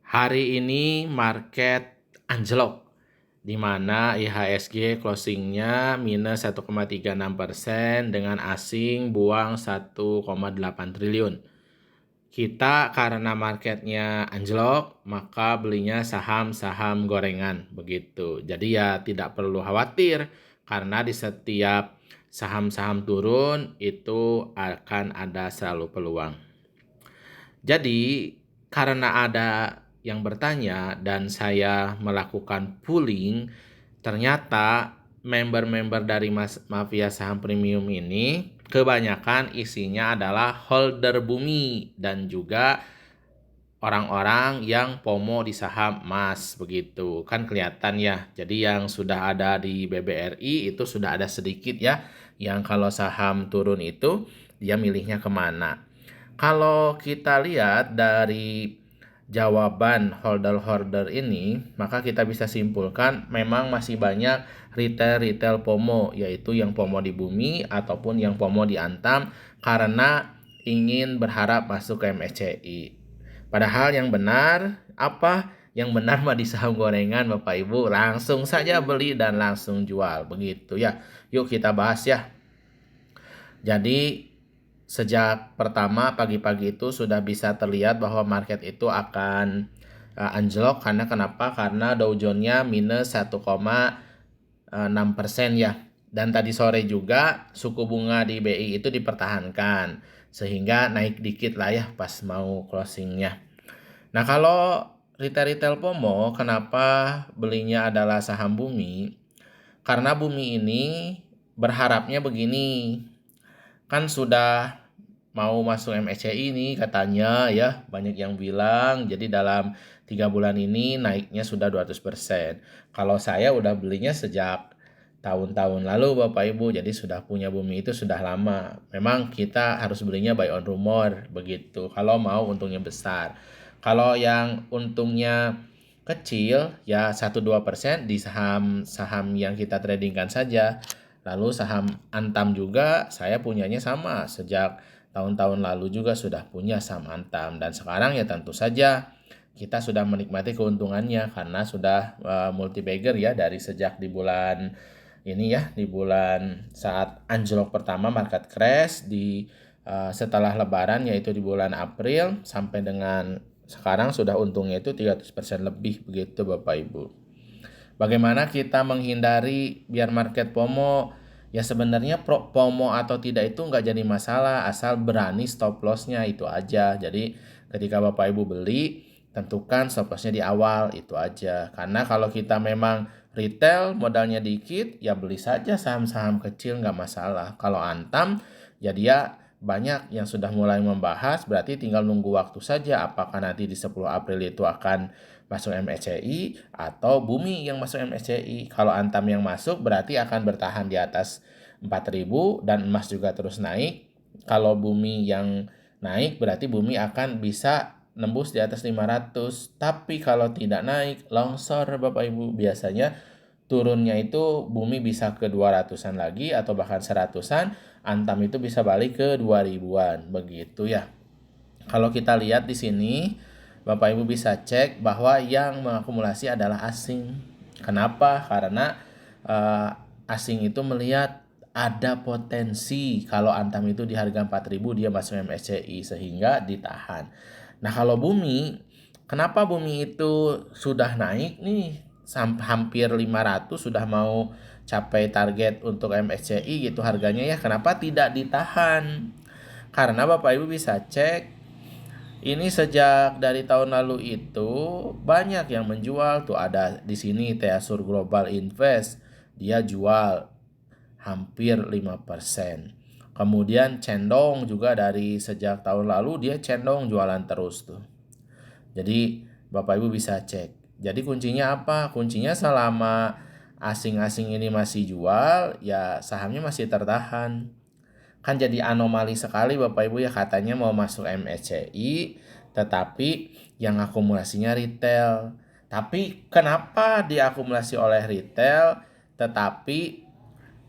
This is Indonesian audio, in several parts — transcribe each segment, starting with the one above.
Hari ini market anjlok, di mana IHSG closingnya minus 1,36% dengan asing buang 1,8 triliun. Kita karena marketnya anjlok, maka belinya saham-saham gorengan begitu. Jadi ya tidak perlu khawatir karena di setiap saham-saham turun itu akan ada selalu peluang. Jadi karena ada yang bertanya dan saya melakukan pooling, ternyata member-member dari Mafia Saham Premium ini kebanyakan isinya adalah holder bumi dan juga orang-orang yang FOMO di saham emas begitu. Kan kelihatan ya. Jadi yang sudah ada di BBRI itu sudah ada sedikit ya. Yang kalau saham turun itu dia milihnya kemana. Kalau kita lihat dari jawaban holder-holder ini, maka kita bisa simpulkan memang masih banyak retail-retail FOMO, yaitu yang FOMO di bumi ataupun yang FOMO di Antam karena ingin berharap masuk ke MSCI. Padahal yang benar, apa? Yang benar mah di saham gorengan Bapak Ibu, langsung saja beli dan langsung jual, begitu ya. Yuk kita bahas ya. Jadi sejak pertama pagi-pagi itu sudah bisa terlihat bahwa market itu akan anjlok karena kenapa? Karena Dow Jones-nya minus 1,6% ya. Dan tadi sore juga suku bunga di BI itu dipertahankan sehingga naik dikit lah ya pas mau closingnya. Nah kalau retail-retail FOMO kenapa belinya adalah saham bumi? Karena bumi ini berharapnya begini, kan sudah mau masuk MSCI ini katanya ya, banyak yang bilang jadi dalam 3 bulan ini naiknya sudah 200%. Kalau saya udah belinya sejak tahun-tahun lalu Bapak Ibu, jadi sudah punya bumi itu sudah lama. Memang kita harus belinya buy on rumor begitu kalau mau untungnya besar. Kalau yang untungnya kecil ya 1-2% di saham-saham yang kita tradingkan saja. Lalu saham Antam juga saya punyanya sama sejak tahun-tahun lalu juga sudah punya saham Antam dan sekarang ya tentu saja kita sudah menikmati keuntungannya karena sudah multi bagger ya dari sejak di bulan ini ya, di bulan saat anjlok pertama market crash di setelah lebaran yaitu di bulan April sampai dengan sekarang sudah untungnya itu 300% lebih begitu Bapak Ibu. Bagaimana kita menghindari biar market FOMO? Ya sebenarnya FOMO atau tidak itu nggak jadi masalah asal berani stop lossnya itu aja. Jadi ketika Bapak Ibu beli tentukan stop lossnya di awal itu aja. Karena kalau kita memang retail modalnya dikit ya beli saja saham-saham kecil nggak masalah. Kalau Antam ya dia banyak yang sudah mulai membahas berarti tinggal nunggu waktu saja apakah nanti di 10 April itu akan masuk MSCI atau bumi yang masuk MSCI. Kalau Antam yang masuk berarti akan bertahan di atas 4.000 dan emas juga terus naik. Kalau bumi yang naik berarti bumi akan bisa nembus di atas 500. Tapi kalau tidak naik, longsor Bapak Ibu biasanya turunnya itu bumi bisa ke 200-an lagi atau bahkan 100-an, Antam itu bisa balik ke 2000-an begitu ya. Kalau kita lihat di sini, Bapak Ibu bisa cek bahwa yang mengakumulasi adalah asing. Kenapa? Karena asing itu melihat ada potensi kalau Antam itu di harga 4.000 dia masuk MSCI sehingga ditahan. Nah, kalau bumi, kenapa bumi itu sudah naik nih hampir 500 sudah mau capai target untuk MSCI gitu harganya ya, kenapa tidak ditahan? Karena Bapak Ibu bisa cek ini sejak dari tahun lalu itu banyak yang menjual tuh ada di sini Teasur Global Invest dia jual hampir 5%. Kemudian Cendong juga dari sejak tahun lalu dia Cendong jualan terus tuh. Jadi Bapak Ibu bisa cek. Jadi kuncinya apa? Kuncinya selama asing-asing ini masih jual, ya sahamnya masih tertahan. Kan jadi anomali sekali Bapak Ibu ya katanya mau masuk MSCI, tetapi yang akumulasinya retail. Tapi kenapa diakumulasi oleh retail, tetapi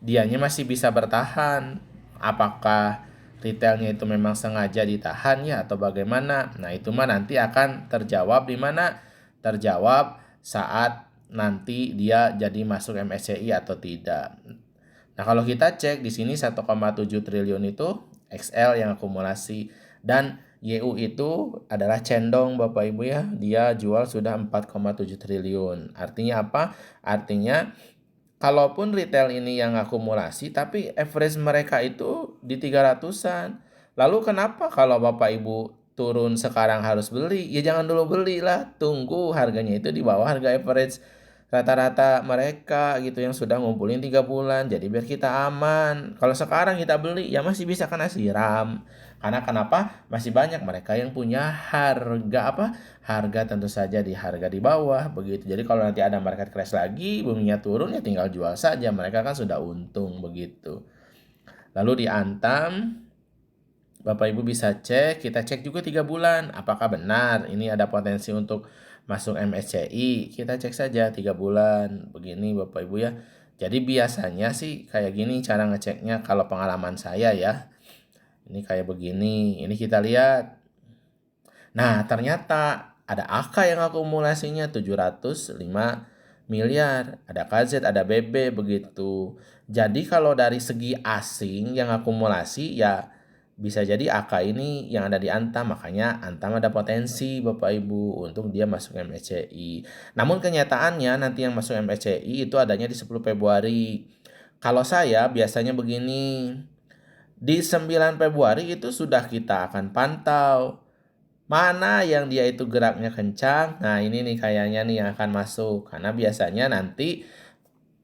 dianya masih bisa bertahan? Apakah retailnya itu memang sengaja ditahan ya atau bagaimana? Nah itu mah nanti akan terjawab di mana terjawab saat nanti dia jadi masuk MSCI atau tidak. Nah, kalau kita cek di sini 1,7 triliun itu XL yang akumulasi dan YU itu adalah cendong Bapak Ibu ya. Dia jual sudah 4,7 triliun. Artinya apa? Artinya kalaupun retail ini yang akumulasi tapi average mereka itu di 300-an. Lalu kenapa kalau Bapak Ibu turun sekarang harus beli? Ya jangan dulu belilah, tunggu harganya itu di bawah harga average rata-rata mereka gitu yang sudah ngumpulin 3 bulan. Jadi biar kita aman. Kalau sekarang kita beli ya masih bisa kena siram. Karena kenapa? Masih banyak mereka yang punya harga apa? Harga tentu saja di harga di bawah begitu. Jadi kalau nanti ada market crash lagi, boomnya turun ya tinggal jual saja. Mereka kan sudah untung begitu. Lalu di Antam Bapak Ibu bisa cek, kita cek juga 3 bulan. Apakah benar ini ada potensi untuk masuk MSCI? Kita cek saja 3 bulan. Begini Bapak Ibu ya. Jadi biasanya sih kayak gini cara ngeceknya kalau pengalaman saya ya. Ini kayak begini. Ini kita lihat. Nah, ternyata ada AK yang akumulasinya 705 miliar. Ada KZ, ada BB begitu. Jadi kalau dari segi asing yang akumulasi ya bisa jadi AK ini yang ada di Antam, makanya Antam ada potensi Bapak Ibu untuk dia masuk MSCI. Namun kenyataannya nanti yang masuk MSCI itu adanya di 10 Februari. Kalau saya biasanya begini, di 9 Februari itu sudah kita akan pantau mana yang dia itu geraknya kencang. Nah ini nih kayaknya nih yang akan masuk. Karena biasanya nanti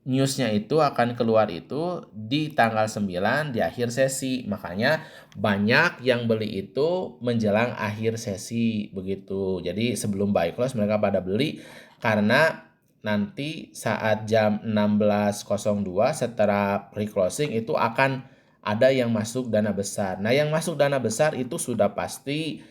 newsnya itu akan keluar itu di tanggal 9 di akhir sesi. Makanya banyak yang beli itu menjelang akhir sesi begitu. Jadi sebelum buy close mereka pada beli karena nanti saat jam 16.02 setelah pre-closing itu akan ada yang masuk dana besar. Nah yang masuk dana besar itu sudah pasti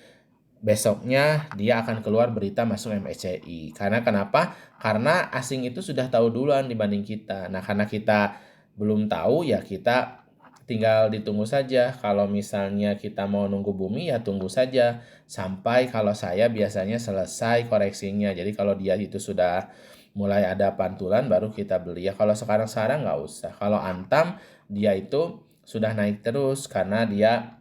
besoknya dia akan keluar berita masuk MSCI. Karena kenapa? Karena asing itu sudah tahu duluan dibanding kita. Nah, karena kita belum tahu ya kita tinggal ditunggu saja. Kalau misalnya kita mau nunggu bumi ya tunggu saja sampai kalau saya biasanya selesai koreksinya. Jadi kalau dia itu sudah mulai ada pantulan baru kita beli. Ya kalau sekarang-sekarang nggak usah. Kalau Antam dia itu sudah naik terus karena dia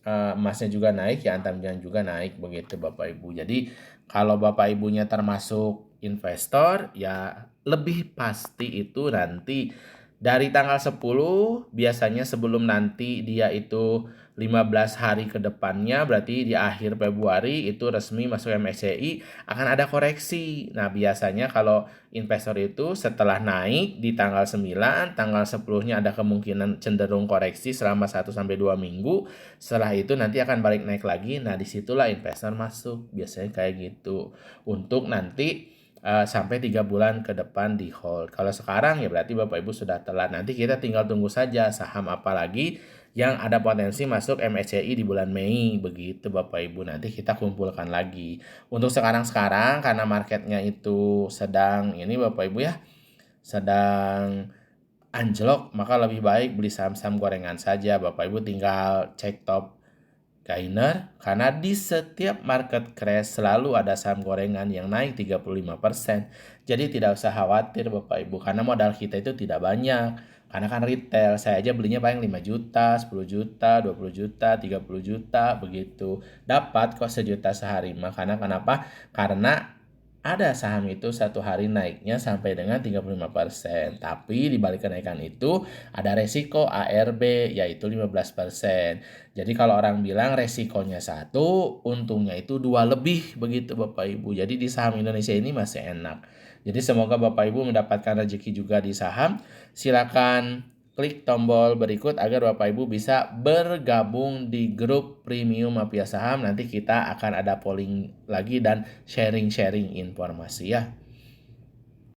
emasnya juga naik ya Antamnya juga naik begitu Bapak Ibu. Jadi kalau Bapak Ibunya termasuk investor ya lebih pasti itu nanti dari tanggal 10 biasanya sebelum nanti dia itu 15 hari ke depannya berarti di akhir Februari itu resmi masuk MSCI akan ada koreksi. Nah, biasanya kalau investor itu setelah naik di tanggal 9, tanggal 10-nya ada kemungkinan cenderung koreksi selama 1-2 minggu. Setelah itu nanti akan balik naik lagi. Nah, disitulah investor masuk. Biasanya kayak gitu. Untuk nanti sampai 3 bulan ke depan di hold. Kalau sekarang ya berarti Bapak Ibu sudah telat. Nanti kita tinggal tunggu saja saham apa lagi yang ada potensi masuk MSCI di bulan Mei. Begitu Bapak Ibu. Nanti kita kumpulkan lagi. Untuk sekarang-sekarang karena marketnya itu sedang ini Bapak Ibu ya, sedang anjlok, maka lebih baik beli saham-saham gorengan saja. Bapak Ibu tinggal cek top gainer karena di setiap market crash selalu ada saham gorengan yang naik 35%. Jadi tidak usah khawatir Bapak Ibu karena modal kita itu tidak banyak. Karena kan retail, saya aja belinya paling 5 juta, 10 juta, 20 juta, 30 juta begitu. Dapat kok sejuta sehari. Makanya kenapa? Karena ada saham itu satu hari naiknya sampai dengan 35%. Tapi di balik kenaikan itu ada resiko ARB yaitu 15%. Jadi kalau orang bilang resikonya 1, untungnya itu 2 lebih begitu Bapak Ibu. Jadi di saham Indonesia ini masih enak. Jadi semoga Bapak Ibu mendapatkan rezeki juga di saham. Silakan klik tombol berikut agar Bapak Ibu bisa bergabung di grup Premium Mafia Saham. Nanti kita akan ada polling lagi dan sharing-sharing informasi ya.